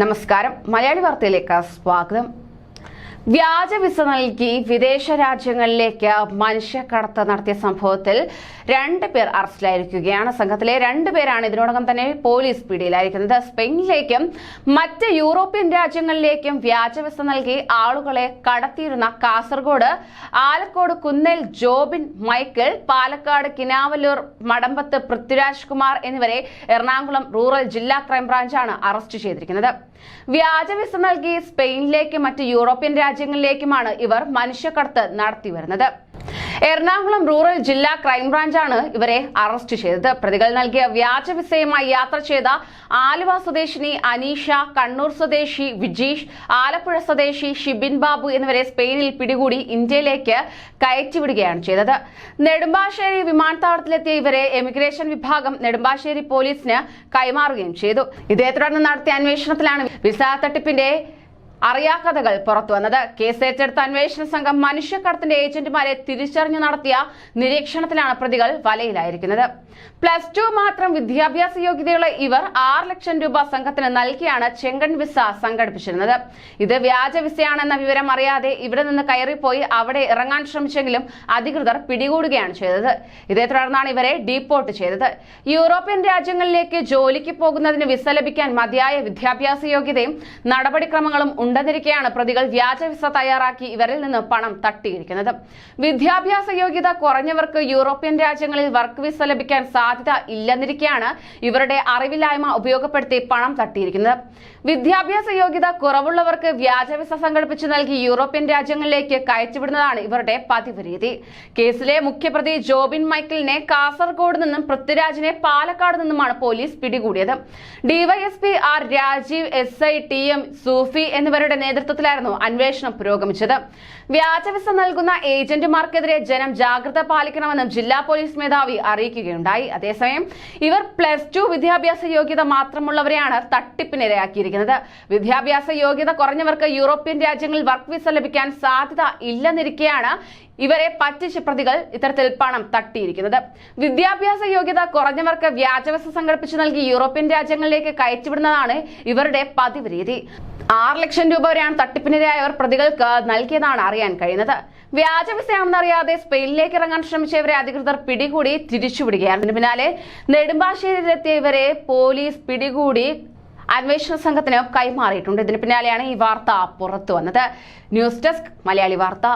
നമസ്കാരം. മലയാളി വാർത്തയിലേക്ക് സ്വാഗതം. വ്യാജ വിസ നൽകി വിദേശ രാജ്യങ്ങളിലേക്ക് മനുഷ്യക്കടത്ത് നടത്തിയ സംഭവത്തിൽ 2 പേർ അറസ്റ്റിലായിരിക്കുകയാണ്. സംഘത്തിലെ 2 പേരാണ് ഇതിനോടകം തന്നെ പോലീസ് പിടിയിലായിരിക്കുന്നത്. സ്പെയിനിലേക്കും മറ്റ് യൂറോപ്യൻ രാജ്യങ്ങളിലേക്കും വ്യാജ വിസ നൽകി ആളുകളെ കടത്തിയിരുന്ന കാസർഗോഡ് ആലക്കോട് കുന്നേൽ ജോബിൻ മൈക്കിൾ, പാലക്കാട് കിനാവല്ലൂർ മടമ്പത്ത് പൃഥ്വിരാജ് കുമാർ എന്നിവരെ എറണാകുളം റൂറൽ ജില്ലാ ക്രൈംബ്രാഞ്ചാണ് അറസ്റ്റ് ചെയ്തിരിക്കുന്നത്. വ്യാജ വിസ നൽകി സ്പെയിനിലേക്കും മറ്റ് യൂറോപ്യൻ രാജ്യങ്ങളിലേക്കുമാണ് ഇവർ മനുഷ്യക്കടത്ത് നടത്തിവരുന്നത്. എറണാകുളം റൂറൽ ജില്ലാ ക്രൈംബ്രാഞ്ചാണ് ഇവരെ അറസ്റ്റ് ചെയ്തത്. പ്രതികൾ നൽകിയ വ്യാജ വിസയുമായി യാത്ര ചെയ്ത ആലുവ സ്വദേശിനി അനീഷ, കണ്ണൂർ സ്വദേശി വിജീഷ്, ആലപ്പുഴ സ്വദേശി ഷിബിൻ ബാബു എന്നിവരെ സ്പെയിനിൽ പിടികൂടി ഇന്ത്യയിലേക്ക് കയറ്റിവിടുകയാണ് ചെയ്തത്. നെടുമ്പാശ്ശേരി വിമാനത്താവളത്തിലെത്തിയ ഇവരെ എമിഗ്രേഷൻ വിഭാഗം നെടുമ്പാശ്ശേരി പോലീസിന് കൈമാറുകയും ചെയ്തു. ഇതേ തുടർന്ന് നടത്തിയ അന്വേഷണത്തിലാണ് വിസ തട്ടിപ്പിന്റെ അറിയാക്കഥകൾ പുറത്തുവന്നത്. കേസ് ഏറ്റെടുത്ത അന്വേഷണ സംഘം മനുഷ്യക്കടത്തിന്റെ ഏജന്റുമാരെ തിരിച്ചറിഞ്ഞു നടത്തിയ നിരീക്ഷണത്തിലാണ് പ്രതികൾ വലയിലായിരിക്കുന്നത്. +2 മാത്രം വിദ്യാഭ്യാസ യോഗ്യതയുള്ള ഇവർ 6 ലക്ഷം രൂപ സംഘത്തിന് നൽകിയാണ് ചെങ്കൺ വിസ സംഘടിപ്പിച്ചിരുന്നത്. ഇത് വ്യാജ വിസയാണെന്ന വിവരം അറിയാതെ ഇവിടെ നിന്ന് കയറിപ്പോയി അവിടെ ഇറങ്ങാൻ ശ്രമിച്ചെങ്കിലും അധികൃതർ പിടികൂടുകയാണ് ചെയ്തത്. ഇതേ തുടർന്നാണ് ഇവരെ ഡീപ്പോർട്ട് ചെയ്തത്. യൂറോപ്യൻ രാജ്യങ്ങളിലേക്ക് ജോലിക്ക് പോകുന്നതിന് വിസ ലഭിക്കാൻ മതിയായ വിദ്യാഭ്യാസ യോഗ്യതയും നടപടിക്രമങ്ങളും ഉണ്ടെന്നിരിക്കെയാണ് പ്രതികൾ വ്യാജ വിസ തയ്യാറാക്കി ഇവരിൽ നിന്ന് പണം തട്ടിയിരിക്കുന്നത്. വിദ്യാഭ്യാസ യോഗ്യത കുറഞ്ഞവർക്ക് യൂറോപ്യൻ രാജ്യങ്ങളിൽ വർക്ക് വിസ ലഭിക്കാൻ സാധ്യത ഇല്ലെന്നിരിക്കെയാണ് ഇവരുടെ അറിവില്ലായ്മ ഉപയോഗപ്പെടുത്തി പണം തട്ടിയിരിക്കുന്നത്. വിദ്യാഭ്യാസ യോഗ്യത കുറവുള്ളവർക്ക് വ്യാജ വിസ സംഘടിപ്പിച്ചു നൽകി യൂറോപ്യൻ രാജ്യങ്ങളിലേക്ക് കയറ്റിവിടുന്നതാണ് ഇവരുടെ പതിവ് രീതി. കേസിലെ മുഖ്യപ്രതി ജോബിൻ മൈക്കിളിനെ കാസർഗോഡ് നിന്നും പൃഥ്വിരാജിനെ പാലക്കാട് നിന്നുമാണ് പോലീസ് പിടികൂടിയത്. DYSP R Rajeev, SI TM Sufi എന്നിവരുടെ നേതൃത്വത്തിലായിരുന്നു അന്വേഷണം പുരോഗമിച്ചത്. വ്യാജ വിസ നൽകുന്ന ഏജന്റുമാർക്കെതിരെ ജനം ജാഗ്രത പാലിക്കണമെന്നും ജില്ലാ പോലീസ് മേധാവി അറിയിക്കുകയുണ്ടായി. അതേസമയം ഇവർ +2 വിദ്യാഭ്യാസ യോഗ്യത മാത്രമുള്ളവരെയാണ് തട്ടിപ്പിനിരയാക്കിയിരിക്കുന്നത്. വിദ്യാഭ്യാസ യോഗ്യത കുറഞ്ഞവർക്ക് യൂറോപ്യൻ രാജ്യങ്ങളിൽ വർക്ക് വിസ ലഭിക്കാൻ സാധ്യത ഇല്ലെന്നിരിക്കെയാണ് ഇവരെ പറ്റിച്ച് പ്രതികൾ ഇത്തരത്തിൽ പണം തട്ടിയിരിക്കുന്നത്. വിദ്യാഭ്യാസ യോഗ്യത കുറഞ്ഞവർക്ക് വ്യാജ വിസ സംഘടിപ്പിച്ചു നൽകി യൂറോപ്യൻ രാജ്യങ്ങളിലേക്ക് കയറ്റിവിടുന്നതാണ് ഇവരുടെ പതിവ് രീതി. 6 ലക്ഷം രൂപ വരെയാണ് തട്ടിപ്പിനിരയായവർ പ്രതികൾക്ക് നൽകിയതാണ് അറിയാൻ കഴിയുന്നത്. വ്യാജ വിസയാണെന്നറിയാതെ സ്പെയിനിലേക്ക് ഇറങ്ങാൻ ശ്രമിച്ചവരെ അധികൃതർ പിടികൂടി തിരിച്ചുവിടുകയാണ്. ഇതിന് പിന്നാലെ നെടുമ്പാശ്ശേരിയിലെത്തിയ ഇവരെ പോലീസ് പിടികൂടി അന്വേഷണ സംഘത്തിന് കൈമാറിയിട്ടുണ്ട്. ഇതിന് പിന്നാലെയാണ് ഈ വാർത്ത പുറത്തു വന്നത്. ന്യൂസ് ഡെസ്ക് മലയാളി വാർത്ത.